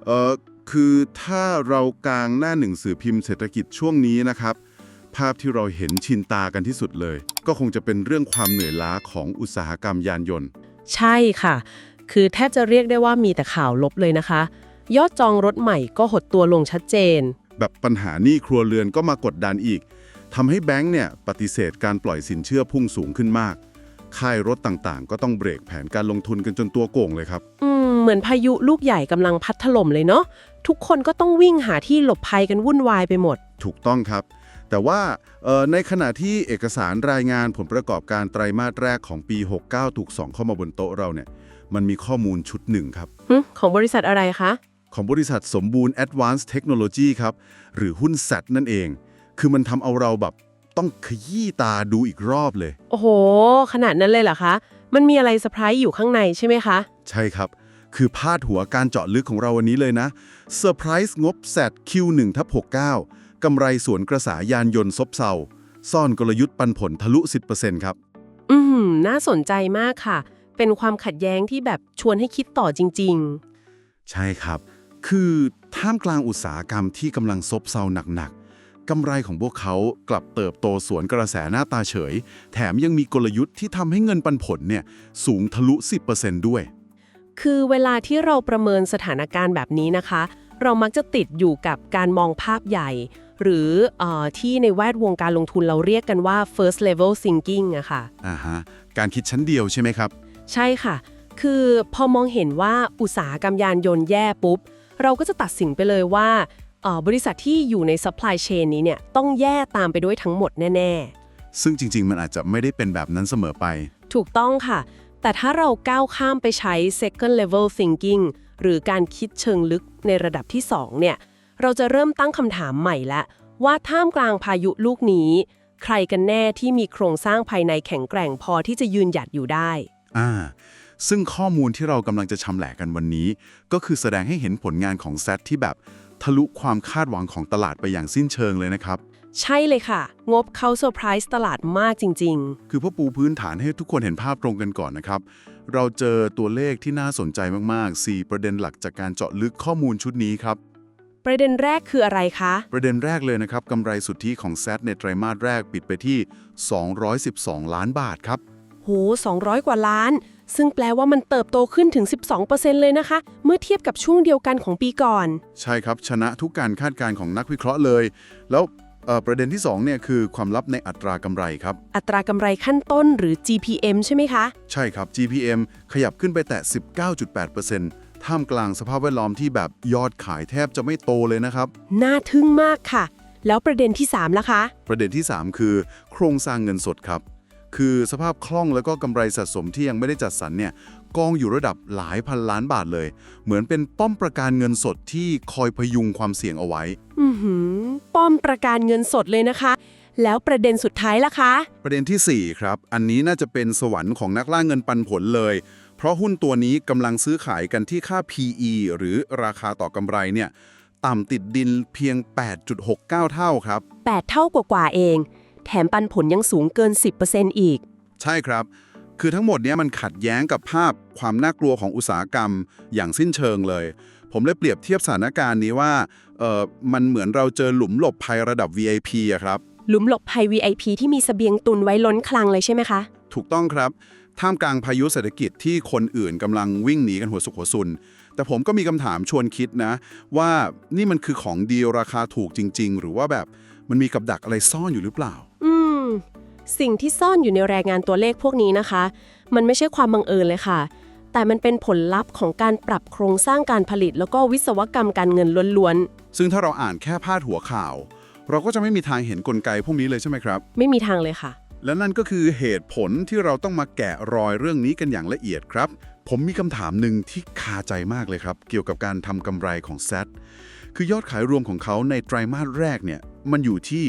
เอ่อคือถ้าเรากางหน้าหนังสือพิมพ์เศรษฐกิจช่วงนี้นะครับภาพที่เราเห็นชินตากันที่สุดเลยก็คงจะเป็นเรื่องความเหนื่อยล้าของอุตสาหกรรมยานยนต์ใช่ค่ะ คือแทบจะเรียกได้ว่ามีแต่ข่าวลบเลยนะคะ ยอดจองรถใหม่ก็หดตัวลงชัดเจน แบบปัญหาหนี้ครัวเรือนก็มากดดันอีกทำให้แบงก์เนี่ยปฏิเสธการปล่อยสินเชื่อพุ่งสูงขึ้นมากค่ายรถต่างๆ ก็ต้องเบรกแผนการลงทุนกันจนตัวโก่งเลยครับเหมือนพายุลูกใหญ่กำลังพัดถล่มเลยเนาะทุกคนก็ต้องวิ่งหาที่หลบภัยกันวุ่นวายไปหมดถูกต้องครับแต่ว่าในขณะที่เอกสารรายงานผลประกอบการไตรมาสแรกของปี 69 ถูกส่องเข้ามาบนโต๊ะเราเนี่ยมันมีข้อมูลชุดหนึ่งครับของบริษัทอะไรคะของบริษัทสมบูรณ์ Advanced Technology ครับหรือหุ้น SAT นั่นเองคือมันทำเอาเราแบบต้องขยี้ตาดูอีกรอบเลยโอ้โหขนาดนั้นเลยเหรอคะมันมีอะไรเซอร์ไพรส์อยู่ข้างในใช่ไหมคะใช่ครับคือพาดหัวการเจาะลึกของเราวันนี้เลยนะเซอร์ไพรส์งบ SAT Q1/69 กำไรสวนกระแสยานยนต์ซบเซาซ่อนกลยุทธ์ปันผลทะลุ 10% ครับน่าสนใจมากค่ะเป็นความขัดแย้งที่แบบชวนให้คิดต่อจริงใช่ครับคือท่ามกลางอุตสาหกรรมที่กำลังซบเซาหนักๆกำไรของพวกเขากลับเติบโตสวนกระแสหน้าตาเฉยแถมยังมีกลยุทธ์ที่ทำให้เงินปันผลเนี่ยสูงทะลุ 10% ด้วยคือเวลาที่เราประเมินสถานการณ์แบบนี้นะคะเรามักจะติดอยู่กับการมองภาพใหญ่หรือที่ในแวดวงการลงทุนเราเรียกกันว่า first level thinking อะค่ะการคิดชั้นเดียวใช่ไหมครับใช่ค่ะคือพอมองเห็นว่าอุตสาหกรรมยานยนต์แย่ปุ๊บเราก็จะตัดสินไปเลยว่าบริษัทที่อยู่ใน supply chain นี้เนี่ยต้องแย่ตามไปด้วยทั้งหมดแน่ๆซึ่งจริงๆมันอาจจะไม่ได้เป็นแบบนั้นเสมอไปถูกต้องค่ะแต่ถ้าเราก้าวข้ามไปใช้ second level thinking หรือการคิดเชิงลึกในระดับที่2เนี่ยเราจะเริ่มตั้งคำถามใหม่แล้วว่าท่ามกลางพายุลูกนี้ใครกันแน่ที่มีโครงสร้างภายในแข็งแกร่งพอที่จะยืนหยัดอยู่ได้ซึ่งข้อมูลที่เรากำลังจะชำแหละกันวันนี้ก็คือแสดงให้เห็นผลงานของ SAT ที่แบบทะลุความคาดหวังของตลาดไปอย่างสิ้นเชิงเลยนะครับใช่เลยค่ะงบเขาเซอร์ไพรส์ตลาดมากจริงๆคือพ่อปูพื้นฐานให้ทุกคนเห็นภาพตรงกันก่อนนะครับเราเจอตัวเลขที่น่าสนใจมากๆ4ประเด็นหลักจากการเจาะลึกข้อมูลชุดนี้ครับประเด็นแรกคืออะไรคะประเด็นแรกเลยนะครับกำไรสุทธิของ SAT ในไตรมาสแรกปิดไปที่212ล้านบาทครับโห200 กว่าล้านซึ่งแปลว่ามันเติบโตขึ้นถึง 12% เลยนะคะเมื่อเทียบกับช่วงเดียวกันของปีก่อนใช่ครับชนะทุกการคาดการณ์ของนักวิเคราะห์เลยแล้วประเด็นที่2เนี่ยคือความลับในอัตรากำไรครับอัตรากำไรขั้นต้นหรือ GPM ใช่ไหมคะใช่ครับ GPM ขยับขึ้นไปแต่ 19.8%ท่ามกลางสภาพแวดล้อมที่แบบยอดขายแทบจะไม่โตเลยนะครับน่าทึ่งมากค่ะแล้วประเด็นที่3ล่ะคะประเด็นที่3คือโครงสร้างเงินสดครับคือสภาพคล่องแล้วก็กำไรสะสมที่ยังไม่ได้จัดสรรเนี่ยกองอยู่ระดับหลายพันล้านบาทเลยเหมือนเป็นป้อมประกันเงินสดที่คอยพยุงความเสี่ยงเอาไว้ป้อมประกันเงินสดเลยนะคะแล้วประเด็นสุดท้ายล่ะคะประเด็นที่4ครับอันนี้น่าจะเป็นสวรรค์ของนักล่าเงินปันผลเลยเพราะหุ้นตัวนี้กำลังซื้อขายกันที่ค่า PE หรือราคาต่อกำไรเนี่ยต่ำติดดินเพียง 8.69 เท่าครับ8เท่ากว่าเองแถมปันผลยังสูงเกิน 10% อีกใช่ครับคือทั้งหมดนี้มันขัดแย้งกับภาพความน่ากลัวของอุตสาหกรรมอย่างสิ้นเชิงเลยผมเลยเปรียบเทียบสถานการณ์นี้ว่ามันเหมือนเราเจอหลุมหลบภัยระดับ VIP อะครับหลุมหลบภัย VIP ที่มีเสบียงตุนไว้ล้นคลังเลยใช่ไหมคะถูกต้องครับท่ามกลางพายุเศรษฐกิจที่คนอื่นกำลังวิ่งหนีกันหัวสุกหัวซุนแต่ผมก็มีคำถามชวนคิดนะว่านี่มันคือของดีลราคาถูกจริงๆหรือว่าแบบมันมีกับดักอะไรซ่อนอยู่หรือเปล่าสิ่งที่ซ่อนอยู่ในรายงานตัวเลขพวกนี้นะคะมันไม่ใช่ความบังเอิญเลยค่ะแต่มันเป็นผลลัพธ์ของการปรับโครงสร้างการผลิตแล้วก็วิศวกรรมการเงินล้วนๆซึ่งถ้าเราอ่านแค่พาดหัวข่าวเราก็จะไม่มีทางเห็นกลไกพวกนี้เลยใช่ไหมครับไม่มีทางเลยค่ะและนั่นก็คือเหตุผลที่เราต้องมาแกะรอยเรื่องนี้กันอย่างละเอียดครับผมมีคำถามหนึ่งที่คาใจมากเลยครับเกี่ยวกับการทำกำไรของ SAT คือยอดขายรวมของเขาในไตรมาสแรกเนี่ยมันอยู่ที่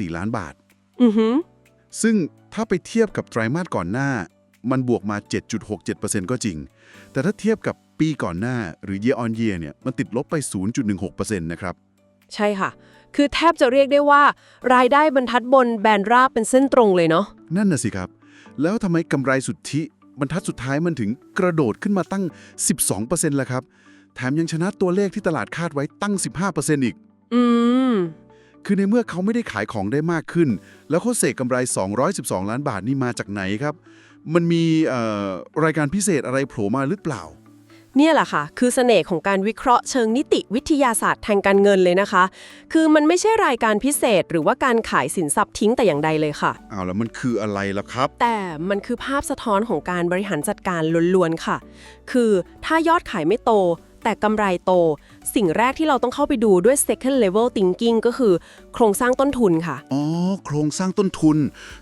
1,824 ล้านบาทซึ่งถ้าไปเทียบกับไตรมาสก่อนหน้ามันบวกมา 7.67% ก็จริงแต่ถ้าเทียบกับปีก่อนหน้าหรือ year on year เนี่ยมันติดลบไป 0.16% นะครับใช่ค่ะคือแทบจะเรียกได้ว่ารายได้บรรทัดบนแบนราบเป็นเส้นตรงเลยเนาะนั่นน่ะสิครับแล้วทำไมกำไรสุทธิบรรทัดสุดท้ายมันถึงกระโดดขึ้นมาตั้ง 12% ล่ะครับ แถมยังชนะตัวเลขที่ตลาดคาดไว้ตั้ง 15% อีก อืม คือในเมื่อเขาไม่ได้ขายของได้มากขึ้น แล้วเขาเสกกำไร 212 ล้านบาทนี่มาจากไหนครับ มันมีรายการพิเศษอะไรโผล่มาหรือเปล่า เนี่ยแหละค่ะ คือเสน่ห์ของการวิเคราะห์เชิงนิติวิทยาศาสตร์ทางการเงินเลยนะคะ คือมันไม่ใช่รายการพิเศษหรือว่าการขายสินทรัพย์ทิ้งแต่อย่างใดเลยค่ะ อ้าวแล้วมันคืออะไรล่ะครับ แต่มันคือภาพสะท้อนของการบริหารจัดการล้วนๆค่ะ คือถ้ายอดขายไม่โต แต่กำไรโต สิ่งแรกที่เราต้องเข้าไปดูด้วย second level thinking ก็คือโครงสร้างต้นทุนค่ะ อ๋อ โครงสร้างต้นทุน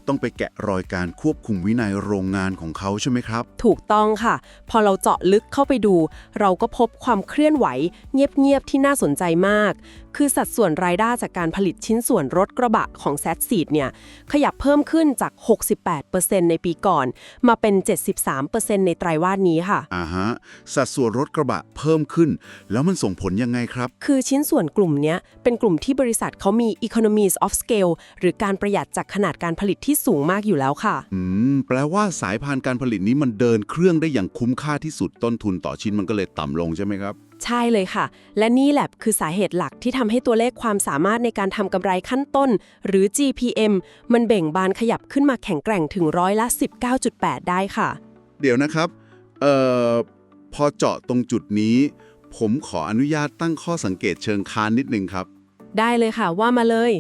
ต้องไปแกะรอยการควบคุมวินัยโรงงานของเขาใช่ไหมครับ ถูกต้องค่ะ พอเราเจาะลึกเข้าไปดู เราก็พบความเคลื่อนไหว เงียบๆที่น่าสนใจมาก คือสัดส่วนรายได้จากการผลิตชิ้นส่วนรถกระบะของ Z-Seed เนี่ยขยับเพิ่มขึ้นจาก 68% ในปีก่อน มาเป็น 73% ในไตรมาสนี้ค่ะ อ่าฮะ สัดส่วนรถกระบะเพิ่มขึ้น แล้วมันส่งผลยังไงครับ คือชิ้นส่วนกลุ่มเนี้ยเป็นกลุ่มที่บริษัทเขามี economies of scale หรือการประหยัดจากขนาดการผลิตที่สูงมากอยู่แล้วค่ะ แปลว่าสายพานการผลิตนี้มันเดินเครื่องได้อย่างคุ้มค่าที่สุดต้นทุนต่อชิ้นมันก็เลยต่ำลงใช่ไหมครับ ใช่เลยค่ะ และนี่แหละคือสาเหตุหลักที่ทำให้ตัวเลขความสามารถในการทำกำไรขั้นต้น หรือ GPM มันเบ่งบานขยับขึ้นมาแข็งแกร่งถึง19.8%ได้ค่ะ เดี๋ยวนะครับพอเจาะตรงจุดนี้ ผมขออนุญาตตั้งข้อสังเกตเชิงค้านนิดนึงครับ ได้เลยค่ะว่ามาเลย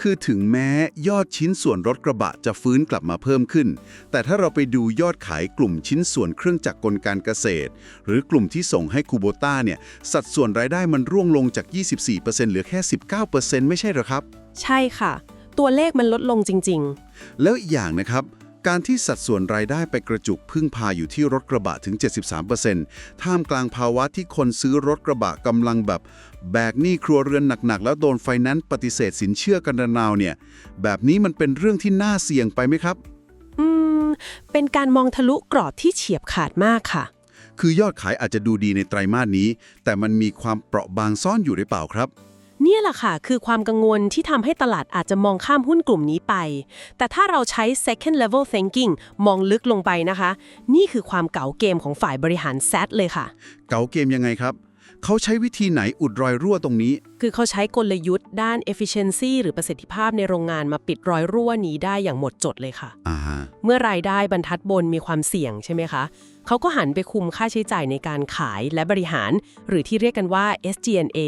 คือถึงแม้ยอดชิ้นส่วนรถกระบะจะฟื้นกลับมาเพิ่มขึ้น แต่ถ้าเราไปดูยอดขายกลุ่มชิ้นส่วนเครื่องจักรกลการเกษตร หรือกลุ่มที่ส่งให้คูโบต้าเนี่ยสัดส่วนรายได้มันร่วงลงจาก 24% เหลือแค่ 19% ไม่ใช่เหรอครับ ใช่ค่ะ ตัวเลขมันลดลงจริง แล้วอีกอย่างนะครับ การที่สัดส่วนรายได้ไปกระจุกพึ่งพาอยู่ที่รถกระบะถึง 73%ท่ามกลางภาวะที่คนซื้อรถกระบะกำลังแบบแบกหนี้ครัวเรือนหนักๆ แล้วโดนไฟแนนซ์ปฏิเสธสินเชื่อกันระนาวเนี่ย แบบนี้มันเป็นเรื่องที่น่าเสี่ยงไปไหมครับ เป็นการมองทะลุกรอบที่เฉียบขาดมากค่ะ คือยอดขายอาจจะดูดีในไตรมาสนี้ แต่มันมีความเปราะบางซ่อนอยู่หรือเปล่าครับ เนี่ยแหละค่ะ คือความกังวลที่ทำให้ตลาดอาจจะมองข้ามหุ้นกลุ่มนี้ไป แต่ถ้าเราใช้ second level thinking มองลึกลงไปนะคะ นี่คือความเก๋าเกมของฝ่ายบริหาร Z เลยค่ะ เก๋าเกมยังไงครับ เขาใช้วิธีไหนอุดรอยรั่วตรงนี้ คือเขาใช้กลยุทธ์ด้าน efficiency หรือประสิทธิภาพในโรงงานมาปิดรอยรั่วนี้ได้อย่างหมดจดเลยค่ะ เมื่อรายได้บรรทัดบนมีความเสี่ยงใช่ไหมคะ เขาก็หันไปคุมค่าใช้จ่ายในการขายและบริหาร หรือที่เรียกกันว่า SG&A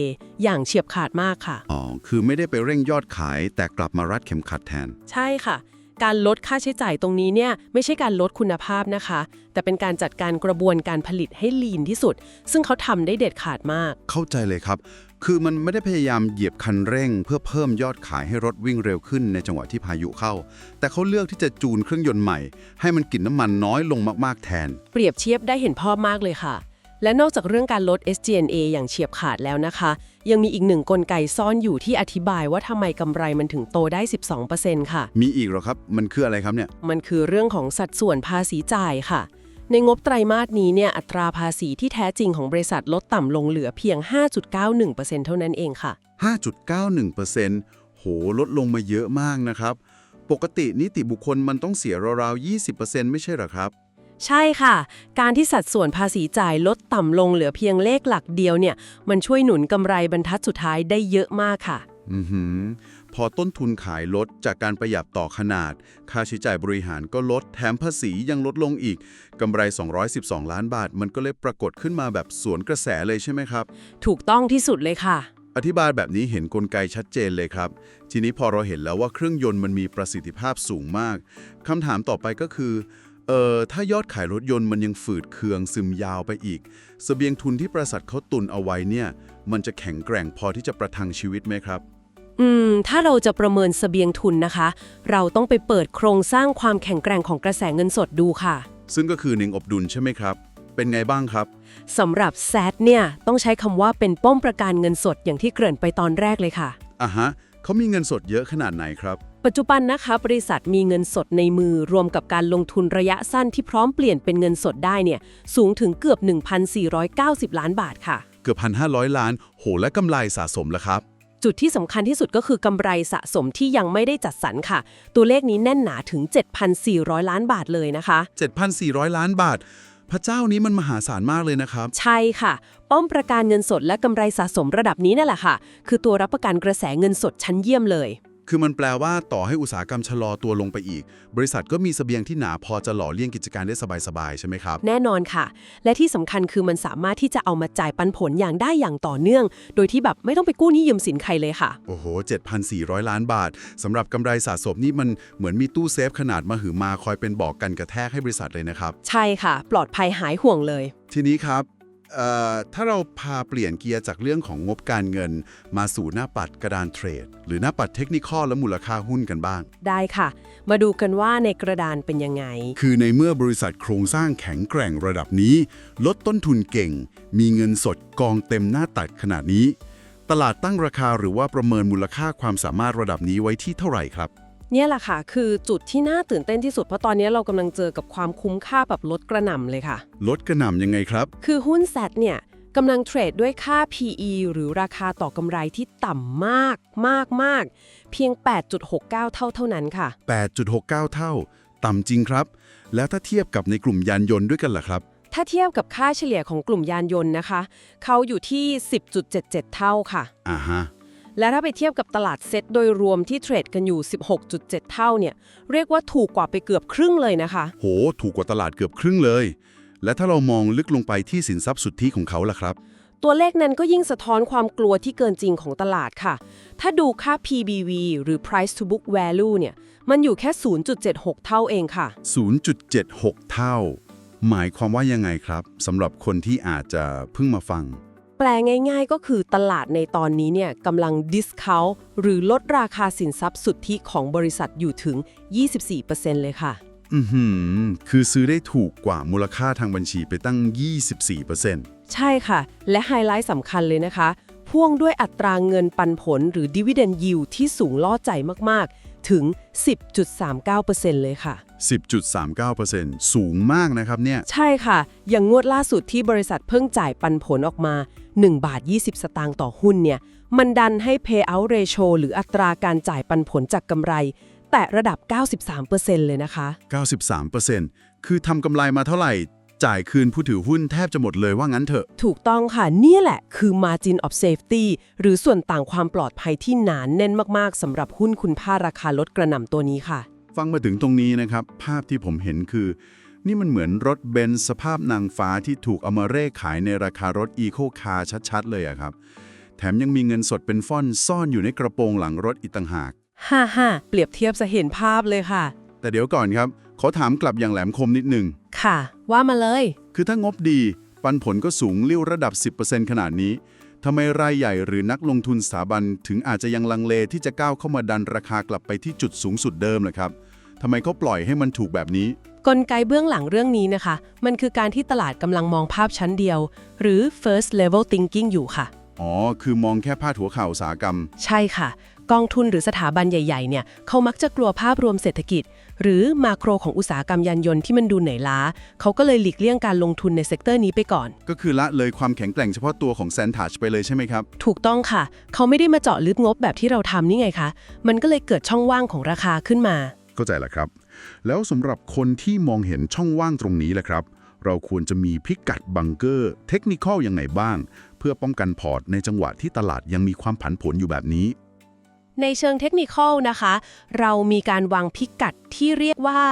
อย่างเฉียบขาดมากค่ะ อ๋อ คือไม่ได้ไปเร่งยอดขาย แต่กลับมารัดเข็มขัดแทน ใช่ค่ะ การลดค่าใช้จ่ายตรงนี้เนี่ยไม่ใช่การลดคุณภาพนะคะ แต่เป็นการจัดการกระบวนการผลิตให้ลีนที่สุด ซึ่งเขาทำได้เด็ดขาดมาก เข้าใจเลยครับ คือมันไม่ได้พยายามเหยียบคันเร่ง เพื่อเพิ่มยอดขายให้รถวิ่งเร็วขึ้นในจังหวะที่พายุเข้า แต่เขาเลือกที่จะจูนเครื่องยนต์ใหม่ ให้มันกินน้ำมันน้อยลงมากๆแทน เปรียบเทียบได้เห็นภาพมากเลยค่ะ และนอกจากเรื่องการลด SG&A อย่างเฉียบขาดแล้วนะคะ ยังมีอีกหนึ่งกลไกซ่อนอยู่ที่อธิบายว่าทำไมกำไรมันถึงโตได้ 12% ค่ะ มีอีกเหรอครับ มันคืออะไรครับเนี่ย มันคือเรื่องของสัดส่วนภาษีจ่ายค่ะ ในงบไตรมาสนี้เนี่ยอัตราภาษีที่แท้จริงของบริษัทลดต่ำลงเหลือเพียง 5.91% เท่านั้นเองค่ะ 5.91% โห ลดลงมาเยอะมากนะครับ ปกตินิติบุคคลมันต้องเสียราวๆ 20% ไม่ใช่เหรอครับ ใช่ค่ะ การที่สัดส่วนภาษีจ่ายลดต่ำลงเหลือเพียงเลขหลักเดียวเนี่ย มันช่วยหนุนกำไรบรรทัดสุดท้ายได้เยอะมากค่ะ พอต้นทุนขายลดจากการประหยัดต่อขนาด ค่าใช้จ่ายบริหารก็ลด แถมภาษียังลดลงอีก กำไร 212 ล้านบาท มันก็เลยปรากฏขึ้นมาแบบสวนกระแสเลยใช่ไหมครับ ถูกต้องที่สุดเลยค่ะ อธิบายแบบนี้เห็นกลไกชัดเจนเลยครับ ทีนี้พอเราเห็นแล้วว่าเครื่องยนต์มันมีประสิทธิภาพสูงมาก คำถามต่อไปก็คือ ถ้ายอดขายรถยนต์มันยังฝืดเคืองซึมยาวไปอีก เสบียงทุนที่บริษัทเขาตุนเอาไว้เนี่ย มันจะแข็งแกร่งพอที่จะประทังชีวิตไหมครับ ถ้าเราจะประเมินเสบียงทุนนะคะ เราต้องไปเปิดโครงสร้างความแข็งแกร่งของกระแสเงินสดดูค่ะ ซึ่งก็คือหนึ่งอบดุลใช่ไหมครับ เป็นไงบ้างครับ สำหรับ Z เนี่ยต้องใช้คำว่าเป็นป้อมประกันเงินสดอย่างที่เกริ่นไปตอนแรกเลยค่ะ เขามีเงินสดเยอะขนาดไหนครับ ปัจจุบันนะคะบริษัทมีเงินสดในมือรวมกับการลงทุนระยะสั้นที่พร้อมเปลี่ยนเป็นเงินสดได้เนี่ยสูงถึงเกือบ 1,490 ล้านบาทค่ะ เกือบ 1,500 ล้าน โห และกำไรสะสมแล้วครับ จุดที่สำคัญที่สุดก็คือกำไรสะสมที่ยังไม่ได้จัดสรรค่ะ ตัวเลขนี้แน่นหนาถึง 7,400 ล้านบาทเลยนะคะ 7,400 ล้านบาท พระเจ้านี้มันมหาศาลมากเลยนะครับ ใช่ค่ะ ป้อมประกันเงินสดและกำไรสะสมระดับนี้นั่นแหละค่ะ คือตัวรับประกันกระแสเงินสดชั้นเยี่ยมเลย คือมันแปลว่าต่อให้อุตสาหกรรมชะลอตัวลงไปอีก บริษัทก็มีเสบียงที่หนาพอจะหล่อเลี้ยงกิจการได้สบายๆใช่ไหมครับ แน่นอนค่ะ และที่สำคัญคือมันสามารถที่จะเอามาจ่ายปันผลอย่างได้อย่างต่อเนื่อง โดยที่แบบไม่ต้องไปกู้หนี้ยืมสินใครเลยค่ะ โอ้โห 7,400 ล้านบาทสำหรับกำไรสะสมนี่มันเหมือนมีตู้เซฟขนาดมหึมาคอยเป็นบอกกันกระแทกให้บริษัทเลยนะครับ ใช่ค่ะ ปลอดภัยหายห่วงเลย ทีนี้ครับถ้าเราพาเปลี่ยนเกียร์จากเรื่องของงบการเงิน มาสู่หน้าปัดกระดานเทรด หรือหน้าปัดเทคนิคอลและมูลค่าหุ้นกันบ้าง ได้ค่ะ มาดูกันว่าในกระดานเป็นยังไง คือในเมื่อบริษัทโครงสร้างแข็งแกร่งระดับนี้ ลดต้นทุนเก่ง มีเงินสดกองเต็มหน้าตัดขนาดนี้ ตลาดตั้งราคาหรือว่าประเมินมูลค่าความสามารถระดับนี้ไว้ที่เท่าไหร่ครับ เนี่ยแหละค่ะ คือจุดที่น่าตื่นเต้นที่สุดเพราะตอนนี้เรากำลังเจอกับความคุ้มค่าแบบลดกระหน่ำเลยค่ะ ลดกระหน่ำยังไงครับ คือหุ้นแซดเนี่ยกำลังเทรดด้วยค่า PE หรือราคาต่อกำไรที่ต่ำมากมากมากเพียง 8.69 เท่านั้นค่ะ 8.69 เท่า ต่ำจริงครับ แล้วถ้าเทียบกับในกลุ่มยานยนต์ด้วยกันล่ะครับ ถ้าเทียบกับค่าเฉลี่ยของกลุ่มยานยนต์นะคะ เขาอยู่ที่ 10.77 เท่าค่ะ อ่าฮะ และถ้าไปเทียบกับตลาดเซ็ตโดยรวมที่เทรดกันอยู่ 16.7 เท่าเนี่ย เรียกว่าถูกกว่าไปเกือบครึ่งเลยนะคะ โห ถูกกว่าตลาดเกือบครึ่งเลย และถ้าเรามองลึกลงไปที่สินทรัพย์สุทธิของเขาล่ะครับ ตัวเลขนั้นก็ยิ่งสะท้อนความกลัวที่เกินจริงของตลาดค่ะ ถ้าดูค่า PBV หรือ Price to Book Value เนี่ย มันอยู่แค่ 0.76 เท่าเองค่ะ 0.76 เท่า หมายความว่ายังไงครับสำหรับคนที่อาจจะเพิ่งมาฟัง แปลง่ายๆ ก็คือตลาดในตอนนี้เนี่ยกำลัง discount หรือลดราคาสินทรัพย์สุทธิของบริษัทอยู่ถึง 24% เลยค่ะ คือซื้อได้ถูกกว่ามูลค่าทางบัญชีไปตั้ง 24% ใช่ค่ะ และไฮไลท์สำคัญเลยนะคะ พ่วงด้วยอัตราเงินปันผลหรือ dividend yield ที่สูงล่อใจมากๆ ถึง 10.39% เลยค่ะ 10.39% สูงมากนะครับเนี่ย ใช่ค่ะ อย่างงวดล่าสุดที่บริษัทเพิ่งจ่ายปันผลออกมา1 บาท 20 สตางค์ต่อหุ้นเนี่ย มันดันให้ payout ratio หรืออัตราการจ่ายปันผลจากกำไร แต่ระดับ 93% เลยนะคะ 93% คือทำกำไรมาเท่าไหร่ จ่ายคืนผู้ถือหุ้นแทบจะหมดเลยว่างั้นเถอะ ถูกต้องค่ะ เนี่ยแหละคือ margin of safety หรือส่วนต่างความปลอดภัยที่หนาแน่นมากๆสำหรับหุ้นคุณค่าราคาลดกระหน่ำตัวนี้ค่ะ ฟังมาถึงตรงนี้นะครับ ภาพที่ผมเห็นคือ นี่มันเหมือนรถเบนซ์สภาพนางฟ้าที่ถูกเอามาเร่ขายในราคารถอีโคคาร์ชัดๆเลยอะครับ แถมยังมีเงินสดเป็นฟ่อนซ่อนอยู่ในกระโปรงหลังรถอีกต่างหาก เปรียบเทียบจะเห็นภาพเลยค่ะ แต่เดี๋ยวก่อนครับ ขอถามกลับอย่างแหลมคมนิดนึง ค่ะ ว่ามาเลย คือถ้างบดี ปันผลก็สูงเลี้ยวระดับ 10% ขนาดนี้ทำไมรายใหญ่หรือนักลงทุนสถาบันถึงอาจจะยังลังเลที่จะก้าวเข้ามาดันราคากลับไปที่จุดสูงสุดเดิมล่ะครับทำไมเขาปล่อยให้มันถูกแบบนี้ กลไกเบื้องหลังเรื่องนี้นะคะ มันคือการที่ตลาดกำลังมองภาพชั้นเดียว หรือ first level thinking อยู่ค่ะ อ๋อ คือมองแค่พาดหัวข่าวอุตสาหกรรม ใช่ค่ะ กองทุนหรือสถาบันใหญ่ๆเนี่ยเขามักจะกลัวภาพรวมเศรษฐกิจ หรือมาโครของอุตสาหกรรมยานยนต์ที่มันดูเหนื่อยล้าเขาก็เลยหลีกเลี่ยงการลงทุนในเซกเตอร์นี้ไปก่อน ก็คือละเลยความแข็งแกร่งเฉพาะตัวของแซนทัชไปเลยใช่ไหมครับ ถูกต้องค่ะ เขาไม่ได้มาเจาะลึกงบแบบที่เราทำนี่ไงคะมันก็เลยเกิดช่องว่างของราคาขึ้นมา เข้าใจแล้วครับ แล้วสำหรับคนที่มองเห็นช่องว่างตรงนี้แหละครับ เราควรจะมีพิกัดบังเกอร์เทคนิคอลยังไงบ้าง เพื่อป้องกันพอร์ตในจังหวะที่ตลาดยังมีความผันผวนอยู่แบบนี้ ในเชิงเทคนิคอลนะคะ เรามีการวางพิกัดที่เรียกว่า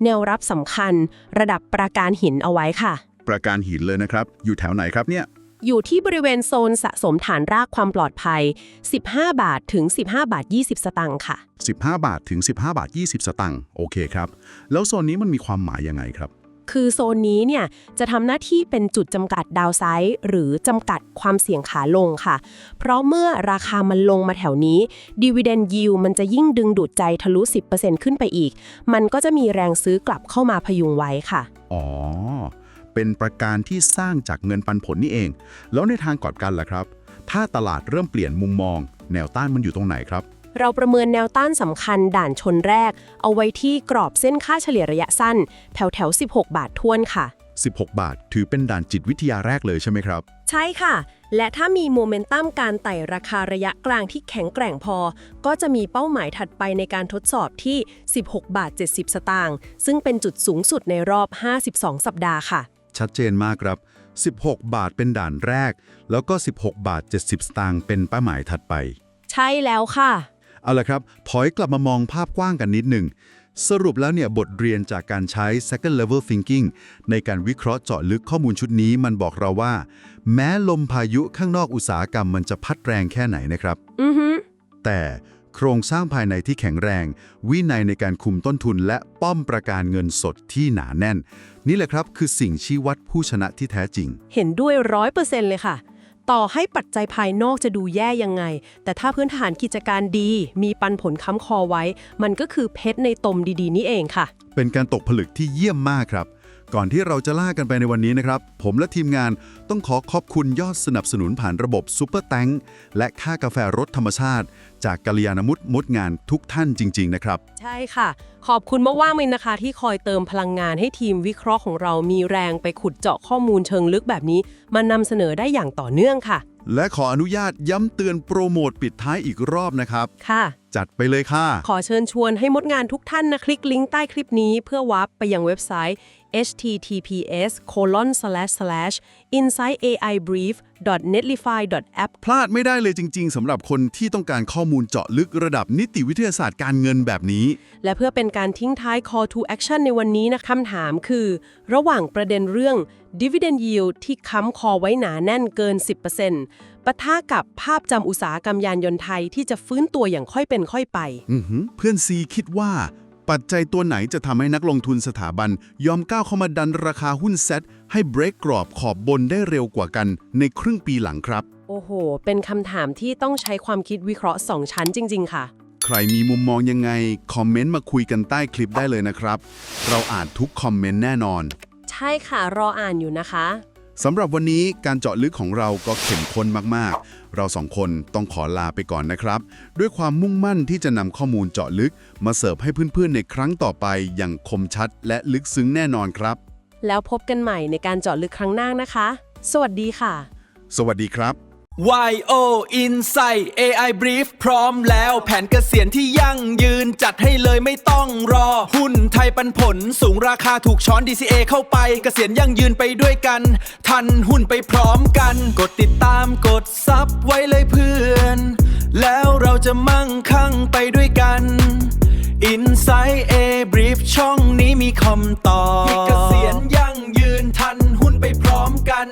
แนวรับสำคัญ ระดับประการหินเอาไว้ค่ะ ประการหินเลยนะครับ อยู่แถวไหนครับเนี่ย อยู่ที่บริเวณโซนสะสมฐานรากความปลอดภัย 15 บาทถึง 15 บาท 20 สตางค์ค่ะ 15 บาทถึง 15 บาท 20 สตางค์โอเคครับ แล้วโซนนี้มันมีความหมายยังไงครับ คือโซนนี้เนี่ยจะทำหน้าที่เป็นจุดจำกัดดาวไซด์หรือจำกัดความเสี่ยงขาลงค่ะ เพราะเมื่อราคามันลงมาแถวนี้ Dividend Yield มันจะยิ่งดึงดูดใจทะลุ 10% ขึ้นไปอีก มันก็จะมีแรงซื้อกลับเข้ามาพยุงไว้ค่ะ อ๋อ เป็นประการที่สร้างจากเงินปันผลนี่เอง แล้วในทางกลับกันล่ะครับ ถ้าตลาดเริ่มเปลี่ยนมุมมอง แนวต้านมันอยู่ตรงไหนครับ เราประเมินแนวต้านสำคัญด่านชนแรก เอาไว้ที่กรอบเส้นค่าเฉลี่ยระยะสั้น แถว 16 บาททวนค่ะ 16 บาทถือเป็นด่านจิตวิทยาแรกเลยใช่ไหมครับ ใช่ค่ะ และถ้ามีโมเมนตัมการไต่ราคาระยะกลางที่แข็งแกร่งพอ ก็จะมีเป้าหมายถัดไปในการทดสอบที่ 16 บาท 70 สตางค์ ซึ่งเป็นจุดสูงสุดในรอบ 52 สัปดาห์ค่ะ ชัดเจนมากครับ 16 บาทเป็นด่านแรก แล้วก็ 16 บาท 70 สตางค์เป็นเป้าหมายถัดไป ใช่แล้วค่ะ เอาละครับ ถอยกลับมามองภาพกว้างกันนิดหนึ่ง สรุปแล้วเนี่ยบทเรียนจากการใช้ second level thinking ในการวิเคราะห์เจาะลึกข้อมูลชุดนี้มันบอกเราว่า แม้ลมพายุข้างนอกอุตสาหกรรมมันจะพัดแรงแค่ไหนนะครับ อือฮึ แต่โครงสร้างภายในที่แข็งแรง วินัยในการคุมต้นทุนและป้อมประการเงินสดที่หนาแน่น นี่แหละครับคือสิ่งชี้วัดผู้ชนะที่แท้จริง เห็นด้วย100%เลยค่ะ ต่อให้ปัจจัยภายนอกจะดูแย่ยังไง แต่ถ้าพื้นฐานกิจการดี มีปันผลค้ำคอไว้ มันก็คือเพชรในตมดีๆนี่เองค่ะ เป็นการตกผลึกที่เยี่ยมมากครับ ก่อนที่เราจะล่ากันไปในวันนี้นะครับ ผมและทีมงานต้องขอขอบคุณยอดสนับสนุนผ่านระบบซูเปอร์แตงและค่ากาแฟรสธรรมชาติ จากกัลยาณมิตรมดงานทุกท่านจริง ๆ นะครับ ใช่ค่ะ ขอบคุณมากๆเลยนะคะ ที่คอยเติมพลังงานให้ทีมวิเคราะห์ของเรามีแรงไปขุดเจาะข้อมูลเชิงลึกแบบนี้มานำเสนอได้อย่างต่อเนื่องค่ะ และขออนุญาตย้ำเตือนโปรโมทปิดท้ายอีกรอบนะครับ ค่ะ จัดไปเลยค่ะ ขอเชิญชวนให้มดงานทุกท่านนะคลิกลิงก์ใต้คลิปนี้เพื่อวาร์ปไปยังเว็บไซต์ https://insightaibrief.netlify.app พลาดไม่ได้เลยจริง ๆสำหรับคนที่ต้องการข้อมูลเจาะลึกระดับนิติวิทยาศาสตร์การเงินแบบนี้ และเพื่อเป็นการทิ้งท้าย call to action ในวันนี้นะคำถามคือ ระหว่างประเด็นเรื่อง dividend yield ที่ค้ำคอไว้หนาแน่นเกิน 10%ปะทะกับภาพจำอุตสาหกรรมยานยนต์ไทยที่จะฟื้นตัวอย่างค่อยเป็นค่อยไป เพื่อนซีคิดว่า ปัจจัยตัวไหนจะทำให้นักลงทุนสถาบัน ยอมก้าวเข้ามาดันราคาหุ้นเซ็ตให้เบรกกรอบขอบบนได้เร็วกว่ากันในครึ่งปีหลังครับ โอ้โห เป็นคำถามที่ต้องใช้ความคิดวิเคราะห์ 2 ชั้นจริง ๆ ค่ะ ใครมีมุมมองยังไง คอมเมนต์มาคุยกันใต้คลิปได้เลยนะครับ เราอ่านทุกคอมเมนต์แน่นอน ใช่ค่ะ รออ่านอยู่นะคะ สำหรับวันนี้การเจาะลึกของเราก็เข้มข้นมากๆ เราสองคนต้องขอลาไปก่อนนะครับ ด้วยความมุ่งมั่นที่จะนำข้อมูลเจาะลึกมาเสิร์ฟให้เพื่อนๆในครั้งต่อไปอย่างคมชัดและลึกซึ้งแน่นอนครับ แล้วพบกันใหม่ในการเจาะลึกครั้งหน้านะคะ สวัสดีค่ะ สวัสดีครับ YO Insight AI Brief พร้อมแล้วแผนเกษียณที่ยั่งยืนจัดให้เลยไม่ต้องรอ หุ้นไทยปันผลสูงราคาถูกช้อน DCA เข้าไปเกษียณยั่งยืนไปด้วยกัน ทันหุ้นไปพร้อมกัน กดติดตามกดซับไว้เลยเพื่อน แล้วเราจะมั่งคั่งไปด้วยกัน Insight AI Brief ช่องนี้มีคำตอบเกษียณยั่งยืนทันหุ้นไปพร้อมกัน